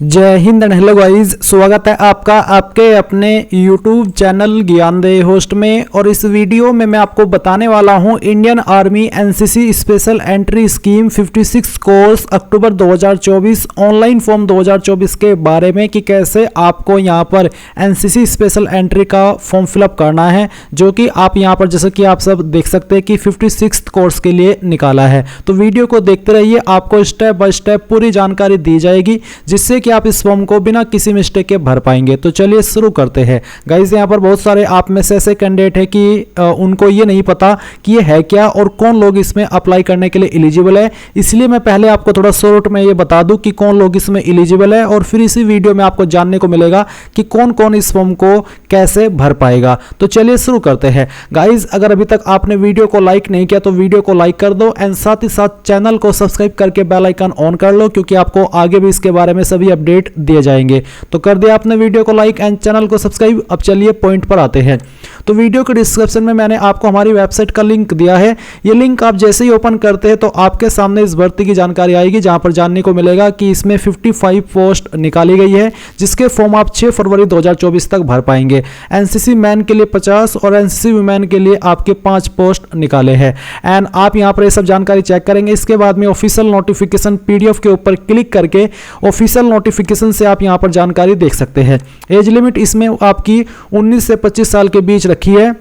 जय Hind and hello guys, स्वागत है आपका आपके अपने YouTube चैनल ज्ञानदेह होस्ट में। और इस वीडियो में मैं आपको बताने वाला हूं Indian army NCC special entry scheme 56 course October 2024 online form 2024 के बारे में कि कैसे आपको यहां पर एनसीसी स्पेशल एंट्री का फॉर्म फिलअप करना है, जो कि आप यहां पर जैसे कि आप सब देख सकते हैं कि 56 कोर्स के लिए निकाला है। तो वीडियो को देखते रहिए, आपको स्टेप बाय स्टेप पूरी जानकारी दी जाएगी जिससे कि आप इस फॉर्म को बिना किसी मिस्टेक के भर पाएंगे। तो चलिए शुरू करते हैं। गाइस यहाँ पर बहुत सारे आप में से ऐसे कैंडिडेट है कि उनको ये नहीं पता कि ये है क्या और कौन लोग इसमें अप्लाई करने के लिए एलिजिबल है, इसलिए मैं पहले आपको थोड़ा शॉर्ट में ये बता दूं कि कौन लोग इसमें एलिजिबल है, और फिर इसी वीडियो में आपको जानने को मिलेगा कि कौन कौन इस फॉर्म को कैसे भर पाएगा। तो चलिए शुरू करते हैं। गाइज अगर अभी तक आपने वीडियो को लाइक नहीं किया तो वीडियो को लाइक कर दो एंड साथ ही साथ चैनल को सब्सक्राइब करके बेल आइकन ऑन कर लो, क्योंकि आपको आगे भी इसके बारे में सभी अपडेट दिए जाएंगे। तो कर दिया आपने वीडियो को लाइक एंड चैनल को सब्सक्राइब। अब चलिए पॉइंट पर आते हैं। तो वीडियो के डिस्क्रिप्शन में मैंने आपको हमारी वेबसाइट का लिंक दिया है। ये लिंक आप जैसे ही ओपन करते हैं तो आपके सामने इस भर्ती की जानकारी आएगी, जहां पर जानने को मिलेगा कि इसमें 55 पोस्ट निकाली गई है, जिसके फॉर्म आप 6 फरवरी 2024 तक भर पाएंगे। एनसीसी मैन के लिए 50 और एनसीसी वुमेन के लिए आपके 5 पोस्ट निकाले हैं। एंड आप यहां पर ये सब जानकारी चेक करेंगे। इसके बाद में ऑफिशियल नोटिफिकेशन पीडीएफ के ऊपर क्लिक करके ऑफिशियल नोटिफिकेशन से आप यहां पर जानकारी देख सकते हैं। एज लिमिट इसमें आपकी 19 से 25 साल के बीच रखी है,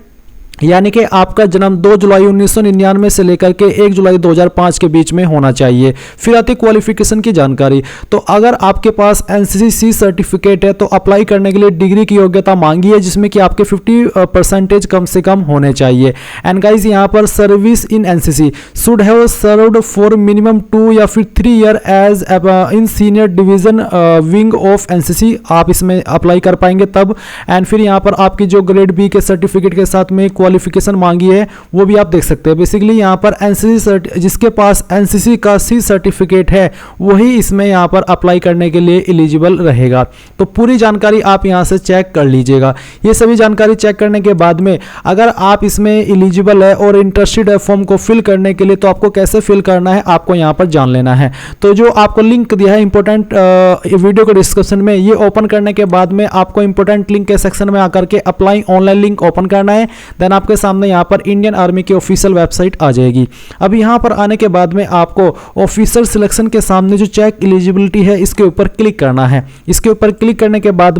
यानी कि आपका जन्म 2 जुलाई 1999 से लेकर के 1 जुलाई 2005 के बीच में होना चाहिए। फिर आती क्वालिफिकेशन की जानकारी। तो अगर आपके पास एनसीसी सर्टिफिकेट है तो अप्लाई करने के लिए डिग्री की योग्यता मांगी है, जिसमें कि आपके 50% कम से कम होने चाहिए। एंड गाइज यहाँ पर service in NCC should have served for minimum 2 या फिर 3 year as in senior division wing of NCC, आप इसमें अप्लाई कर पाएंगे तब। एंड फिर यहाँ पर आपकी जो ग्रेड बी के सर्टिफिकेट के साथ में क्वालिफिकेशन मांगी है वो भी आप देख सकते हैं। बेसिकली यहाँ पर एनसीसी जिसके पास एनसीसी का सी सर्टिफिकेट है वही इसमें यहाँ पर अप्लाई करने के लिए एलिजिबल रहेगा। तो पूरी जानकारी आप यहाँ से चेक कर लीजिएगा। ये सभी जानकारी चेक करने के बाद में अगर आप इसमें एलिजिबल है और इंटरेस्टेड है फॉर्म को फिल करने के लिए, तो आपको कैसे फिल करना है आपको यहाँ पर जान लेना है। तो जो आपको लिंक दिया है इंपॉर्टेंट वीडियो के डिस्क्रिप्शन में, ये ओपन करने के बाद में आपको इंपॉर्टेंट लिंक के सेक्शन में आकर के अप्लाई ऑनलाइन लिंक ओपन करना है। देन आपके सामने यहां पर इंडियन आर्मी की ऑफिशियल वेबसाइट आ जाएगी। अब यहां पर आने के बाद में आपको ऑफिसर सिलेक्शन के सामने जो चेक एलिजिबिलिटी है इसके ऊपर क्लिक करना है। इसके ऊपर क्लिक करने के बाद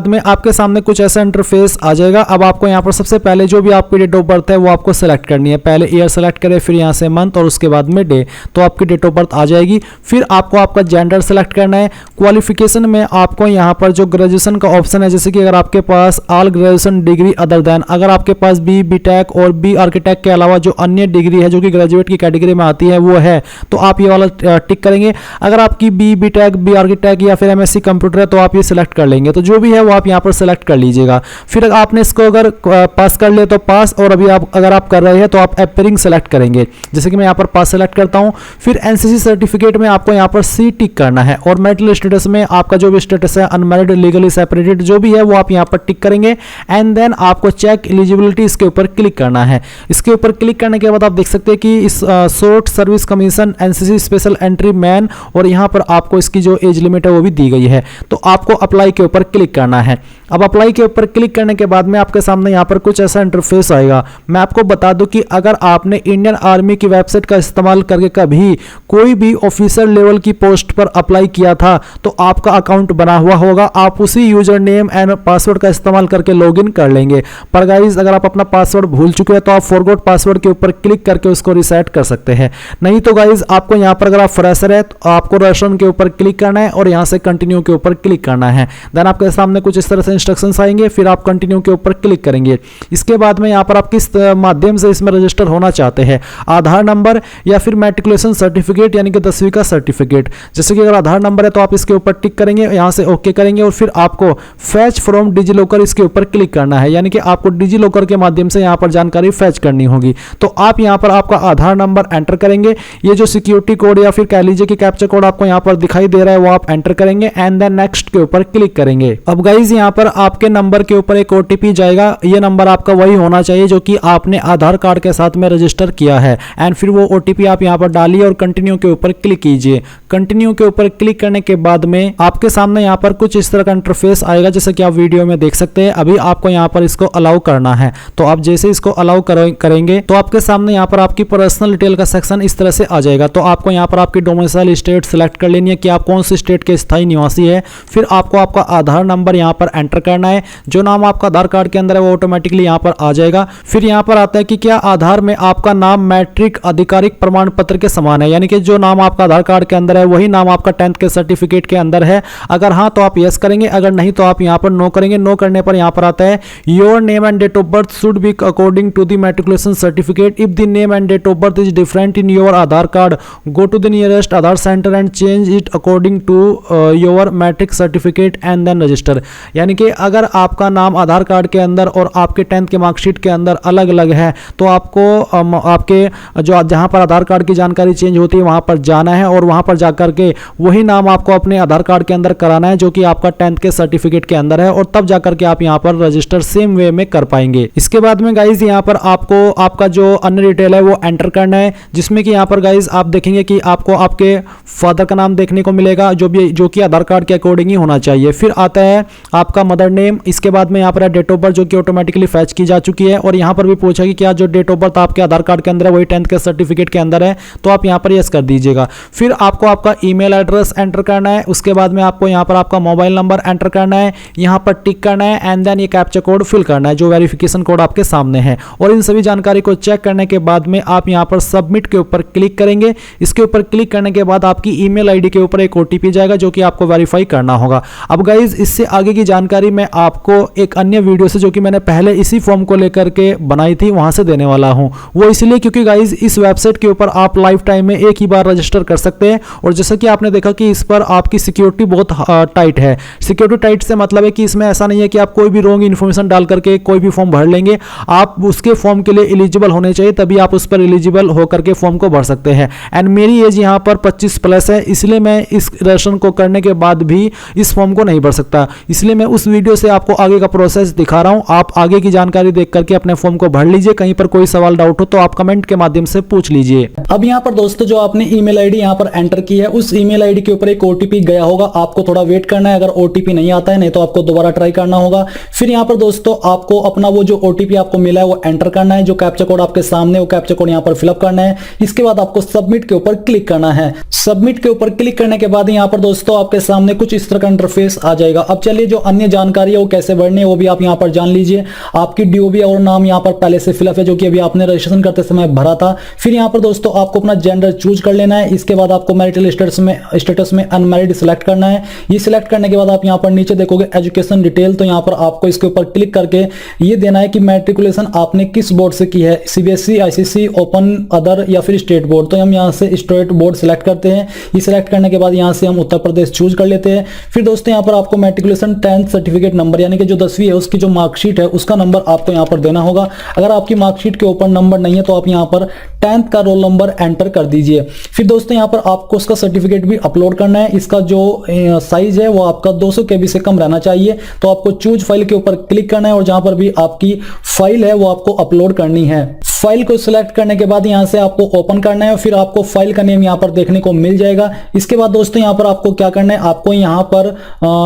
में आपके सामने कुछ ऐसा इंटरफेस आ जाएगा। अब आपको यहां पर सबसे पहले जो भी आपकी डेट ऑफ बर्थ है वो आपको सेलेक्ट करनी है। पहले ईयर सेलेक्ट करें, फिर यहां से मंथ और उसके बाद में डे, तो आपकी डेट ऑफ बर्थ आ जाएगी। फिर आपको आपका जेंडर सेलेक्ट करना है। क्वालिफिकेशन में आपको यहां पर जो ग्रेजुएशन का ऑप्शन है, जैसे कि अगर आपके पास all graduation degree other than, अगर आपके पास बी टेक और बी आर्किटेक्ट के अलावा जो अन्य डिग्री है जो कि ग्रेजुएट की कैटेगरी में आती है वो है, तो आप ये वाला टिक करेंगे। अगर आपकी बी टेक, बी आर्किटेक्ट या फिर एमएससी कंप्यूटर है तो आप ये सिलेक्ट कर लेंगे। तो जो भी है वो आप यहाँ पर सिलेक्ट कर लीजिएगा। फिर आपने इसको अगर पास कर लिया तो पास, और अभी अगर आप कर रहे हैं तो आप अपेयरिंग सेलेक्ट करेंगे। जैसे कि मैं यहाँ पर पास सेलेक्ट करता हूँ। फिर एनसीसी सर्टिफिकेट में आपको यहाँ पर सी टिक करना है, और मैरिटल स्टेटस में आपका जो भी स्टेटस है अनमैरिड, लीगली सेपरेटेड जो भी है वो आप यहाँ पर टिक करेंगे। एंड देन आपको चेक एलिजिबिलिटी इसके ऊपर क्लिक करना है। इसके ऊपर क्लिक करने के बाद आप देख सकते हैं कि इस short service commission NCC special entry man, और यहां पर आपको इसकी जो एज लिमिट है वो भी दी गई है। तो आपको अप्लाई के ऊपर क्लिक करना है। अब अप्लाई के ऊपर क्लिक करने के बाद में आपके सामने यहां पर कुछ ऐसा इंटरफेस आएगा। मैं आपको बता दूं कि अगर आपने इंडियन आर्मी की वेबसाइट का इस्तेमाल करके कभी कोई भी ऑफिसर लेवल की पोस्ट पर अप्लाई किया था तो आपका अकाउंट बना हुआ होगा। आप उसी यूजर नेम एंड पासवर्ड का इस्तेमाल करके लॉगिन कर लेंगे। पर गाइस अगर आप अपना पासवर्ड भूल चुके हैं तो आप फॉरगॉट पासवर्ड के ऊपर क्लिक करके उसको रिसेट कर सकते हैं। नहीं तो गाइस आपको यहां पर अगर आप फ्रेशर है तो आपको रजिस्ट्रेशन के ऊपर क्लिक करना है और यहां से कंटिन्यू के ऊपर क्लिक करना है। देन आपके सामने कुछ इस तरह से इंस्ट्रक्शंस आएंगे, फिर आप कंटिन्यू के ऊपर क्लिक करेंगे। इसके बाद में यहां पर आप किस माध्यम से इसमें रजिस्टर होना चाहते हैं, आधार नंबर या फिर मैट्रिकुलेशन सर्टिफिकेट यानी कि 10वीं का सर्टिफिकेट। जैसे कि अगर आधार नंबर है तो आप इसके ऊपर टिक करेंगे, यहां से ओके करेंगे और फिर आपको फैच फ्रॉम डिजिलॉकर इसके ऊपर क्लिक करना है, यानी कि आपको डिजिलॉकर के माध्यम से यहां पर जानकारी फैच करनी होगी। तो आप यहां पर आपका आधार नंबर एंटर करेंगे। ये जो सिक्योरिटी कोड या फिर कह लीजिए कि कैप्चा कोड आपको यहां पर दिखाई दे रहा है वो आप एंटर करेंगे एंड देन नेक्स्ट के ऊपर क्लिक करेंगे। अब गाइज यहां पर पर आपके नंबर के ऊपर एक OTP जाएगा। ये नंबर आपका वही होना चाहिए जो कि आपने आधार कार्ड के साथ में रजिस्टर किया है। एंड फिर वो OTP आप यहाँ पर डालिए और कंटिन्यू के ऊपर क्लिक कीजिए। कंटिन्यू के ऊपर क्लिक करने के बाद में आपके सामने यहाँ पर कुछ इस तरह का इंटरफेस आएगा, जैसे कि आप वीडियो में देख सकते हैं। अभी आपको यहाँ पर इसको अलाउ करना है। तो आप जैसे इसको अलाउ करेंगे तो आपके सामने यहाँ पर आपकी पर्सनल डिटेल का सेक्शन इस तरह से आ जाएगा। तो आपको यहाँ पर आपकी डोमिसाइल स्टेट सिलेक्ट कर लेनी है कि आप कौन सी स्टेट के स्थायी निवासी है। फिर आपको आपका आधार नंबर यहाँ पर एंटर करना है। जो नाम आपका आधार कार्ड के अंदर है वो ऑटोमेटिकली यहाँ पर आ जाएगा। फिर यहाँ पर आता है कि क्या आधार में आपका नाम मैट्रिक आधिकारिक प्रमाण पत्र के समान है, यानी कि जो नाम आपका आधार कार्ड के अंदर है वही नाम आपका 10th के सर्टिफिकेट के अंदर है। अगर हाँ तो आप यस करेंगे, अगर नहीं तो आप यहाँ पर नो करेंगे। नो करने पर यहाँ पर आता है your name and date of birth should be according to the matriculation certificate. If the name and date of birth is different in your Aadhaar card, go to the nearest Aadhaar centre and change it according to your matric certificate and then register. यानी कि अगर आपका नाम आधार card के अंदर और आपके 10th के मार्कशीट के अंदर अलग अलग है तो आपको आपके जो जहां पर आधार कार्ड की जानकारी चेंज होती है वहां पर जाना है और वहां पर जाकर के वही नाम आपको अपने आधार कार्ड के अंदर कराना है जो कि आपका 10th के सर्टिफिकेट के अंदर है, और तब जाकर के आप यहां पर रजिस्टर सेम वे में कर पाएंगे। इसके बाद में गाइज यहां पर आपको आपका जो अन्य डिटेल है वो एंटर करना है, जिसमें कि यहां पर गाइज आप देखेंगे कि आपको आपके फादर का नाम देखने को मिलेगा जो कि आधार कार्ड के अकॉर्डिंग ही होना चाहिए। फिर आता है आपका मदर नेम। इसके बाद में यहाँ पर डेट ऑफ बर्थ जो कि ऑटोमेटिकली फैच की जा चुकी है, और यहाँ पर भी पूछा कि क्या जो डेट ऑफ बर्थ आपके आधार कार्ड के अंदर है वही 10th के सर्टिफिकेट के अंदर है, तो आप यहाँ पर यस कर दीजिएगा। फिर आपको आपका ईमेल एड्रेस एंटर करना है। उसके बाद में आपको यहाँ पर आपका मोबाइल नंबर एंटर करना है, यहाँ पर टिक करना है एंड देन ये कैप्चा कोड फिल करना है जो वेरिफिकेशन कोड आपके सामने है। और इन सभी जानकारी को चेक करने के बाद में आप यहाँ पर सबमिट के ऊपर क्लिक करेंगे। इसके ऊपर क्लिक करने के बाद आपकी ईमेल आईडी के ऊपर एक OTP जाएगा जो कि आपको वेरीफाई करना होगा। अब गाइज इससे आगे की जानकारी मैं आपको एक अन्य वीडियो से जो कि मैंने पहले इसी फॉर्म को लेकर के बनाई थी वहां से देने वाला हूं। वो इसलिए क्योंकि गाइज इस वेबसाइट के ऊपर आप लाइफ टाइम में एक ही बार रजिस्टर कर सकते हैं, और जैसा कि आपने देखा कि इस पर आपकी सिक्योरिटी बहुत टाइट है। सिक्योरिटी टाइट से मतलब है कि इसमें ऐसा नहीं है कि आप कोई भी रॉन्ग इन्फॉर्मेशन डाल करके कोई भी फॉर्म भर लेंगे। आप उसके फॉर्म के लिए एलिजिबल होने चाहिए, तभी आप उस पर एलिजिबल होकर के फॉर्म को भर सकते हैं। एंड मेरी एज यहाँ पर 25+ है, इसलिए मैं इस रजिस्ट्रेशन को करने के बाद भी इस फॉर्म को नहीं भर सकता। इसलिए मैं उस वीडियो से आपको आगे का प्रोसेस दिखा रहा हूं। आप आगे की जानकारी देख करके अपने फॉर्म को भर लीजिए। कहीं पर कोई सवाल डाउट हो तो आप कमेंट के माध्यम से पूछ लीजिए। अब यहाँ पर दोस्तों जो आपने ईमेल आईडी यहाँ पर एंटर की है उस ईमेल आईडी के ऊपर एक OTP गया होगा। आपको थोड़ा वेट करना है, अगर OTP नहीं आता है नहीं तो आपको दोबारा ट्राई करना होगा। फिर यहाँ पर दोस्तों आपको अपना वो जो OTP आपको मिला है वो एंटर करना है। जो कैप्चा कोड आपके सामने वो कैप्चा कोड यहाँ पर फिलअप करना है। इसके बाद आपको सबमिट के ऊपर क्लिक करना है। सबमिट के ऊपर क्लिक करने के बाद यहाँ पर दोस्तों आपके सामने कुछ इस तरह का इंटरफेस आ जाएगा। अब चलिए जो अन्य जानकारी है वो कैसे भरनी है वो भी आप यहाँ पर जान लीजिए। आपकी DOB और नाम यहाँ पर पहले से फिलअप है जो कि अभी आपने रजिस्ट्रेशन करते समय भरा था। फिर यहाँ पर दोस्तों आपको अपना जेंडर चूज कर लेना है। इसके बाद आपको मैरिटल स्टेटस में अनमैरिड सिलेक्ट करना है। ये सिलेक्ट करने के बाद आप यहाँ पर नीचे देखोगे एजुकेशन डिटेल, तो यहाँ पर आपको इसके ऊपर क्लिक करके ये देना है कि मैट्रिकुलेशन आपने किस बोर्ड से की है, CBSE, ICC, ओपन, अदर या फिर स्टेट बोर्ड। तो हम यहाँ से स्टेट बोर्ड सिलेक्ट करते हैं। ये सिलेक्ट करने के बाद यहाँ से हम उत्तर प्रदेश चूज कर लेते हैं। फिर दोस्तों यहाँ पर आपको मैट्रिकुलेशन 10th सर्टिफिकेट नंबर यानी कि जो 10वीं है उसकी जो मार्कशीट है उसका नंबर आपको यहाँ पर देना होगा। अगर आपकी मार्कशीट के ऊपर नंबर नहीं है तो आप यहाँ पर 10th का रोल नंबर एंटर कर दीजिए। फिर दोस्तों यहाँ पर आपको उसका सर्टिफिकेट भी अपलोड करना है। इसका जो साइज है वो आपका 200 KB से कम रहना चाहिए। तो आपको चूज फाइल के ऊपर क्लिक करना है और जहां पर भी आपकी फाइल है वो आपको अपलोड करनी है। फाइल को सिलेक्ट करने के बाद यहां से आपको ओपन करना है। फिर आपको फाइल का नेम यहां पर देखने को मिल जाएगा। इसके बाद दोस्तों यहां पर आपको क्या करना है, आपको यहां पर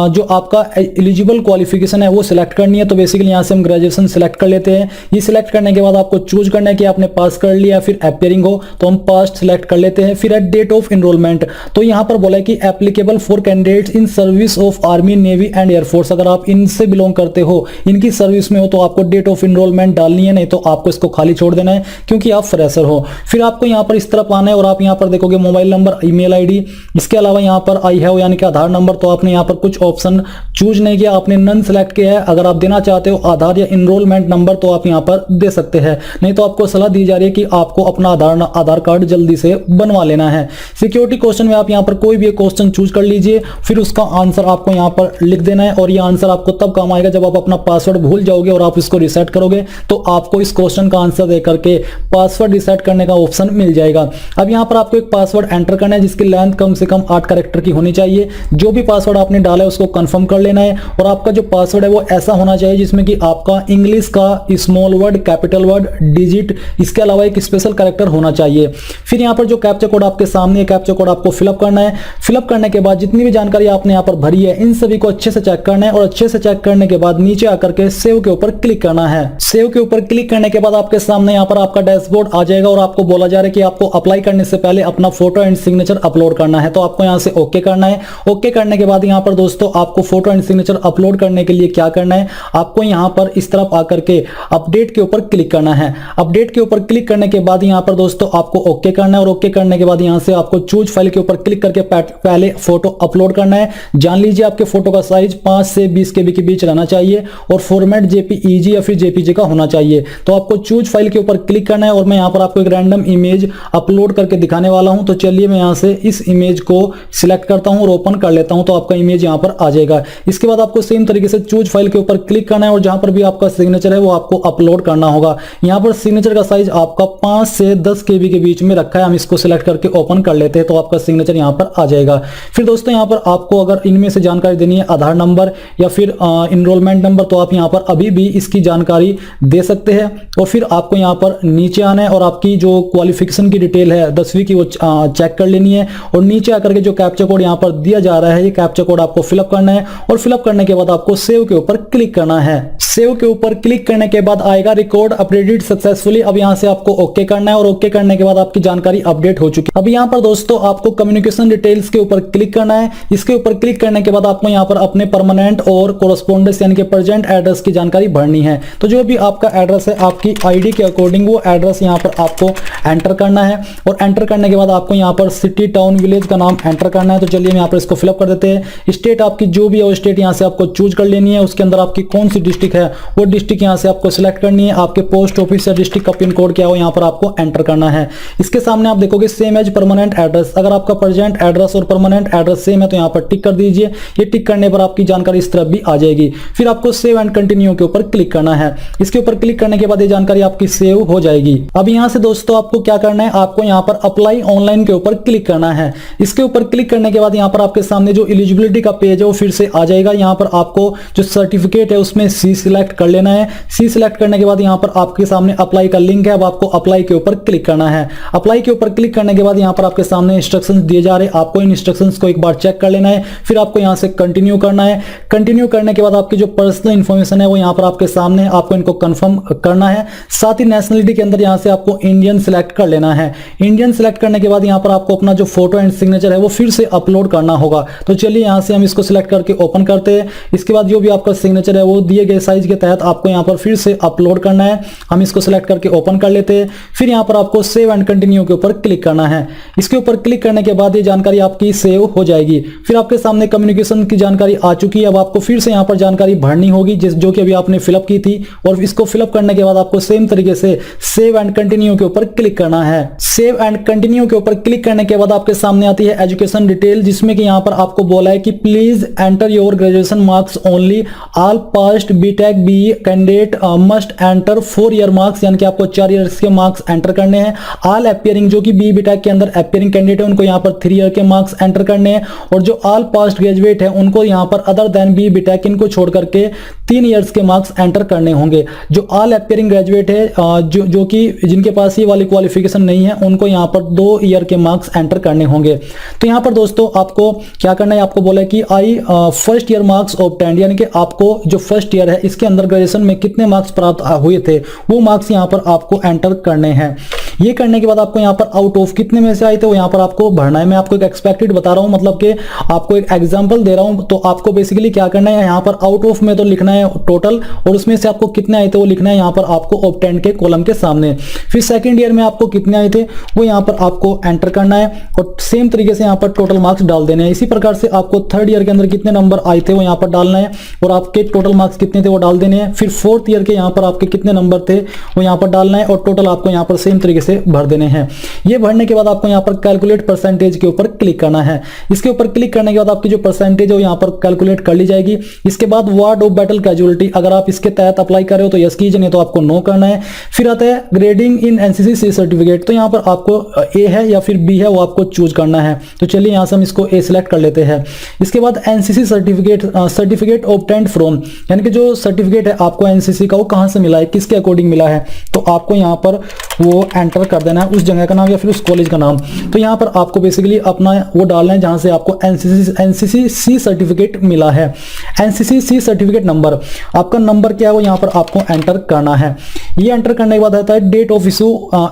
जो आपका एलिजिबल क्वालिफिकेशन है वो सिलेक्ट करनी है। तो बेसिकली यहां से हम ग्रेजुएशन सिलेक्ट कर लेते हैं। ये सिलेक्ट करने के बाद आपको चूज करना है कि आपने पास कर लिया, फिर अपियरिंग हो तो हम पास्ट सिलेक्ट कर लेते हैं। फिर एट डेट ऑफ एनरोलमेंट तो यहां पर बोला है कि applicable for candidates in service of army, navy and air force. अगर आप इनसे बिलोंग करते हो, इनकी सर्विस में हो तो आपको डेट ऑफ एनरोलमेंट डालनी है, नहीं तो आपको इसको खाली छोड़ देना है क्योंकि आप फ्रेशर हो। फिर आपको यहां पर इस तरफ आना है और आप यहां पर देखोगे मोबाइल नंबर, ईमेल आईडी, इसके अलावा यहां पर आई हैव यानी कि आधार नंबर। तो आपने यहां पर कुछ ऑप्शन चूज नहीं किया, आपने नन सेलेक्ट किया है। अगर आप देना चाहते हो आधार या एनरोलमेंट नंबर तो आप यहां पर दे सकते हैं, नहीं तो आपको सलाह दी जा रही है कि आपको अपना आधार कार्ड जल्दी से बनवा लेना है। सिक्योरिटी क्वेश्चन में आप यहां पर कोई भी क्वेश्चन चूज कर लीजिए, फिर उसका आंसर आपको यहां पर लिख देना है। और ये आंसर आपको तब काम आएगा जब आप अपना पासवर्ड भूल जाओगे और आप इसको रिसेट करोगे तो आपको इस क्वेश्चन का आंसर देकर करके पासवर्ड रिसेट करने का ऑप्शन मिल जाएगा। अब यहाँ पर आपको एक पासवर्ड एंटर करना है जिसकी लेंथ कम से कम 8 कैरेक्टर की होनी चाहिए। जो भी पासवर्ड आपने डाला है उसको कंफर्म कर लेना है और आपका जो पासवर्ड है वो ऐसा होना चाहिए जिसमें कि आपका इंग्लिश का small word, capital word, digit, इसके अलावा एक स्पेशल कैरेक्टर होना चाहिए। फिर यहाँ पर जो कैप्चा कोड आपके सामने, कैप्चा कोड आपको फिलअप करना है। फिलअप करने के बाद जितनी भी जानकारी आपने यहाँ पर भरी है इन सभी को अच्छे से चेक करना है और अच्छे से चेक करने के बाद नीचे आकर के सेव के ऊपर क्लिक करना है। सेव के ऊपर क्लिक करने के बाद आपके सामने यहाँ पर आपका डैशबोर्ड आ जाएगा और आपको बोला जा रहा है कि आपको अप्लाई करने से पहले अपना फोटो एंड सिग्नेचर अपलोड करना है। तो आपको यहाँ से ओके करना है। ओके करने के बाद यहाँ पर दोस्तों आपको फोटो एंड सिग्नेचर अपलोड करने के लिए क्या करना है, आपको यहाँ पर इस तरफ आकर के अपडेट के ऊपर क्लिक करना है। अपडेट के ऊपर क्लिक करने के बाद यहाँ पर दोस्तों आपको ओके करना है और ओके करने के बाद यहाँ से आपको चूज फाइल के ऊपर क्लिक करके पहले फोटो अपलोड करना है। जान लीजिए आपके फोटो का साइज 5 से 20 KB के बीच रहना चाहिए और फॉर्मेट JPEG या फिर JPG का होना चाहिए। तो आपको चूज फाइल के ऊपर क्लिक करना है और मैं यहाँ पर आपको एक रैंडम इमेज अपलोड करके दिखाने वाला हूं। तो चलिए मैं यहाँ से इस इमेज को सिलेक्ट करता हूं और ओपन कर लेता हूं। तो आपका इमेज यहाँ पर आ जाएगा। इसके बाद आपको सेम तरीके से चूज फाइल के ऊपर क्लिक करना है और जहां पर भी आपका सिग्नेचर है वो आपको अपलोड करना होगा। यहाँ पर सिग्नेचर का साइज आपका 5 से 10 KB के बीच में रखा है। हम इसको सिलेक्ट करके ओपन कर लेते हैं तो आपका सिग्नेचर यहाँ पर आ जाएगा। फिर दोस्तों यहाँ पर आपको अगर इनमें से जानकारी देनी है, आधार नंबर या फिर इनरोलमेंट नंबर, तो आप यहाँ पर अभी भी इसकी जानकारी दे सकते हैं। और फिर आपको यहाँ पर नीचे आना है और आपकी जो क्वालिफिकेशन की डिटेल है 10वीं की वो चेक कर लेनी है और नीचे आकर के जो कैप्चा कोड यहाँ पर दिया जा रहा है ये कैप्चा कोड आपको फिलअप करना है और फिलअप करने के बाद आपको सेव के ऊपर क्लिक करना है। सेव के ऊपर क्लिक करने के बाद आएगा रिकॉर्ड अपडेटेड सक्सेसफुली। अब यहाँ से आपको ओके करना है और ओके करने के बाद आपकी जानकारी अपडेट हो चुकी है। अब यहाँ पर दोस्तों आपको कम्युनिकेशन डिटेल्स के ऊपर क्लिक करना है। इसके ऊपर क्लिक करने के बाद आपको यहाँ पर अपने परमानेंट और कोरस्पोंडेंस यानी कि प्रेजेंट एड्रेस की जानकारी भरनी है। तो जो भी आपका एड्रेस है आपकी ID के अकॉर्डिंग वो एड्रेस यहाँ पर आपको एंटर करना है और एंटर करने के बाद आपको यहाँ पर सिटी, टाउन, विलेज का नाम एंटर करना है। तो चलिए यहाँ पर इसको फिलअप कर देते हैं। स्टेट आपकी जो भी है वो स्टेट यहाँ से आपको चूज कर लेनी है। उसके अंदर आपकी कौन सी डिस्ट्रिक्ट है वो डिस्ट्रिक्ट यहाँ से आपको सिलेक्ट करनी है। आपके पोस्ट ऑफिस या डिस्ट्रिक्ट का पिन कोड क्या हो यहाँ पर आपको एंटर करना है। इसके सामने आप देखोगे सेम एज परमानेंट एड्रेस। अगर आपका प्रेजेंट एड्रेस और परमानेंट एड्रेस सेम है तो यहाँ पर टिक कर दीजिए। ये टिक करने पर आपकी जानकारी इस तरफ भी आ जाएगी। फिर आपको सेव एंड कंटिन्यू के ऊपर क्लिक करना है। इसके ऊपर क्लिक करने के बाद ये जानकारी आपकी सेव हो जाएगी। अब यहाँ से दोस्तों आपको क्या करना है, आपको यहाँ पर अप्लाई ऑनलाइन के ऊपर क्लिक करना है। इसके ऊपर क्लिक करने के बाद यहाँ पर आपके सामने जो एलिजिबिलिटी का पेज है वो फिर से आ जाएगा। यहाँ पर आपको जो सर्टिफिकेट है उसमें C सिलेक्ट कर लेना है। C सिलेक्ट करने के बाद यहाँ पर आपके सामने अप्लाई का लिंक है। अब आपको अप्लाई के ऊपर क्लिक करना है। अप्लाई के ऊपर क्लिक करने के बाद यहाँ पर आपके सामने इंस्ट्रक्शंस दिए जा रहे हैं। आपको इन इंस्ट्रक्शंस को एक बार चेक कर लेना है। फिर आपको यहाँ से कंटिन्यू करना है। कंटिन्यू करने के बाद आपकी जो पर्सनल इंफॉर्मेशन है वो यहाँ पर आपके सामने, आपको इनको कंफर्म करना है। साथ ही नेशनलिटी के अंदर यहाँ से आपको इंडियन सिलेक्ट कर लेना है। इंडियन सिलेक्ट करने के बाद यहाँ पर आपको अपना जो फोटो एंड सिग्नेचर है वो फिर से अपलोड करना होगा। तो चलिए यहाँ से हम इसको सिलेक्ट करके ओपन करते हैं। इसके बाद जो भी आपका सिग्नेचर है वो दिए गए साइज के तहत आपको यहाँ पर फिर से अपलोड करना है। हम इसको सिलेक्ट करके ओपन कर लेते हैं। फिर यहाँ पर आपको सेव एंड कंटिन्यू के ऊपर क्लिक करना है। इसके ऊपर क्लिक करने के बाद ये जानकारी आपकी सेव हो जाएगी। फिर आपके सामने कम्युनिकेशन की जानकारी आ चुकी है। अब आपको फिर से यहाँ पर जानकारी भरनी होगी जो कि अभी आपने फिलअप की थी और इसको फिलअप करने के बाद आपको सेम तरीके से सेव एंड कंटिन्यू के ऊपर क्लिक करना है। सेव एंड कंटिन्यू के ऊपर क्लिक करने के बाद आपके सामने आती है एजुकेशन डिटेल, जिसमें कि यहाँ पर आपको बोला है कि please enter your graduation marks only. All past BTech BE candidate must enter 4 year marks, यानी कि आपको 4 ईयर्स के मार्क्स एंटर करने हैं। ऑल अपियरिंग, जो कि BE बीटेक के अंदर अपियरिंग कैंडिडेट है उनको यहाँ पर 3 ईयर के मार्क्स एंटर करने हैं। और जो ऑल पास्ट ग्रेजुएट है उनको यहाँ पर अदर देन BE बीटेक इनको छोड़ करके 3 ईयर्स के मार्क्स एंटर करने होंगे। जो ऑल अपियरिंग ग्रेजुएट है जो कि जिनके पास ये वाली क्वालिफिकेशन नहीं है उनको यहाँ पर 2 ईयर के मार्क्स एंटर करने होंगे। तो यहाँ पर दोस्तों आपको क्या करना है, आपको बोला है कि आई फर्स्ट ईयर मार्क्स ऑब्टेन्ड, यानी कि आपको जो फर्स्ट ईयर है इसके अंदर ग्रेजुएशन में कितने मार्क्स प्राप्त हुए थे वो मार्क्स यहाँ पर आपको एंटर करने हैं। ये करने के बाद आपको यहाँ पर आउट ऑफ कितने में से आए थे वो यहाँ पर आपको भरना है। मैं आपको एक एक्सपेक्टेड बता रहा हूँ, मतलब कि आपको एक एग्जांपल दे रहा हूँ। तो आपको बेसिकली क्या करना है, यहाँ पर आउट ऑफ में तो लिखना है टोटल और उसमें से आपको कितने आए थे वो लिखना है यहाँ पर आपको ऑब्टेन्ड के कॉलम के सामने। फिर सेकंड ईयर में आपको कितने आए थे वो यहाँ पर आपको एंटर करना है और सेम तरीके से यहाँ पर टोटल मार्क्स डाल देने हैं। इसी प्रकार से आपको थर्ड ईयर के अंदर कितने नंबर आए थे वो यहाँ पर डालना है और आपके टोटल मार्क्स कितने थे वो डाल देने हैं। फिर फोर्थ ईयर के यहाँ पर आपके कितने नंबर थे वो यहाँ पर डालना है और टोटल आपको यहाँ पर सेम तरीके से से भर देने हैं। ये भरने के बाद आपको यहाँ पर कैलकुलेट परसेंटेज के ऊपर क्लिक करना है। इसके ऊपर क्लिक करने के बाद आपकी जो परसेंटेज है वो यहाँ पर कैलकुलेट कर ली जाएगी। इसके बाद वार्ड ऑफ बैटल कैजुअलिटी, अगर आप इसके तहत अप्लाई कर रहे हो तो यस कीजिए, नहीं तो आपको नो करना है। फिर आता है ग्रेडिंग इन एनसीसी सी सर्टिफिकेट, तो यहाँ पर आपको ए है या फिर बी है वो आपको चूज करना है। तो चलिए यहाँ से हम इसको ए सिलेक्ट कर लेते हैं। इसके बाद एनसीसी सर्टिफिकेट ऑब्टेन्ड फ्रॉम, यानी कि जो सर्टिफिकेट है आपको एनसीसी का वो कहाँ से मिला है, किसके अकॉर्डिंग मिला है, तो आपको यहाँ पर वो एंटर कर देना है उस जगह का नाम या फिर उस कॉलेज का नाम। तो यहाँ पर आपको बेसिकली अपना वो डालना है जहां से आपको एनसीसी सी सर्टिफिकेट मिला है। एनसीसी सी सर्टिफिकेट नंबर, आपका नंबर क्या है वो यहाँ पर आपको एंटर करना है। ये एंटर करने के बाद आता है date of issue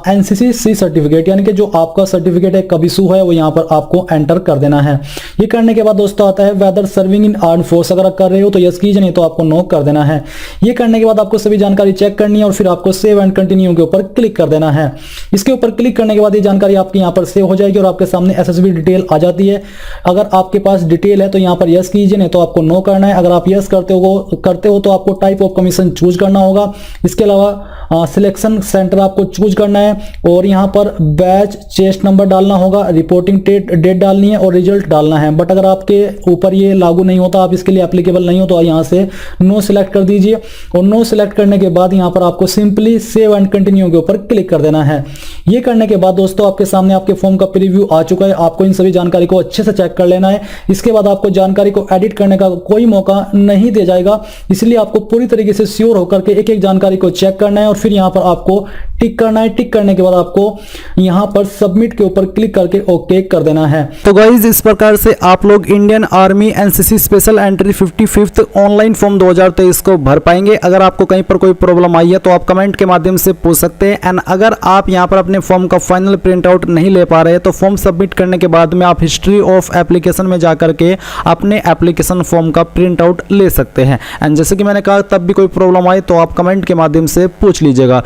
NCC C certificate, यानी कि जो आपका सर्टिफिकेट है कब इशू है वो यहाँ पर आपको एंटर कर देना है। ये करने के बाद दोस्तों आता है whether serving in arm force, अगर आप कर रहे हो तो यस कीजिए, नहीं तो आपको नो कर देना है। ये करने के बाद आपको सभी जानकारी चेक करनी है और फिर आपको सेव एंड कंटिन्यू के ऊपर क्लिक कर देना है। इसके ऊपर क्लिक करने के बाद ये जानकारी आपकी यहाँ पर सेव हो जाएगी और आपके सामने एसएसबी डिटेल आ जाती है। अगर आपके पास डिटेल है तो यहाँ पर यस कीजिए, नहीं तो आपको नो करना है। अगर आप यस करते हो तो आपको टाइप ऑफ कमीशन चूज करना होगा। इसके अलावा सिलेक्शन सेंटर आपको चूज करना है और यहाँ पर बैच चेस्ट नंबर डालना होगा, रिपोर्टिंग डेट डालनी है और रिजल्ट डालना है। बट अगर आपके ऊपर ये लागू नहीं होता, आप इसके लिए एप्लीकेबल नहीं हो, तो यहाँ से नो सिलेक्ट कर दीजिए और नो सिलेक्ट करने के बाद यहाँ पर आपको सिंपली सेव एंड कंटिन्यू के ऊपर क्लिक कर देना है। ये करने के बाद दोस्तों आपके सामने आपके फॉर्म का प्रीव्यू आ चुका है। आपको इन सभी जानकारी को अच्छे से चेक कर लेना है। इसके बाद आपको जानकारी को एडिट करने का कोई मौका नहीं दिया जाएगा, इसलिए आपको पूरी तरीके से श्योर होकर के एक एक जानकारी को चेक करना है और फिर यहाँ पर आपको टिक करना है। टिक करने के बाद आपको यहाँ पर सबमिट के ऊपर क्लिक करके ओके कर देना है। तो गाइज इस प्रकार से आप लोग Indian army NCC special entry 55th online form 2023 को भर पाएंगे। अगर आपको कहीं पर कोई प्रॉब्लम आई है तो आप कमेंट के माध्यम से पूछ सकते हैं। एंड अगर आप यहाँ पर अपने फॉर्म का फाइनल प्रिंट आउट नहीं ले पा रहे तो फॉर्म सबमिट करने के बाद में आप हिस्ट्री ऑफ एप्लीकेशन में जाकर के अपने एप्लीकेशन फॉर्म का प्रिंट आउट ले सकते हैं। एंड जैसे कि मैंने कहा, तब भी कोई प्रॉब्लम आए तो आप कमेंट के माध्यम से पूछ लीजिएगा।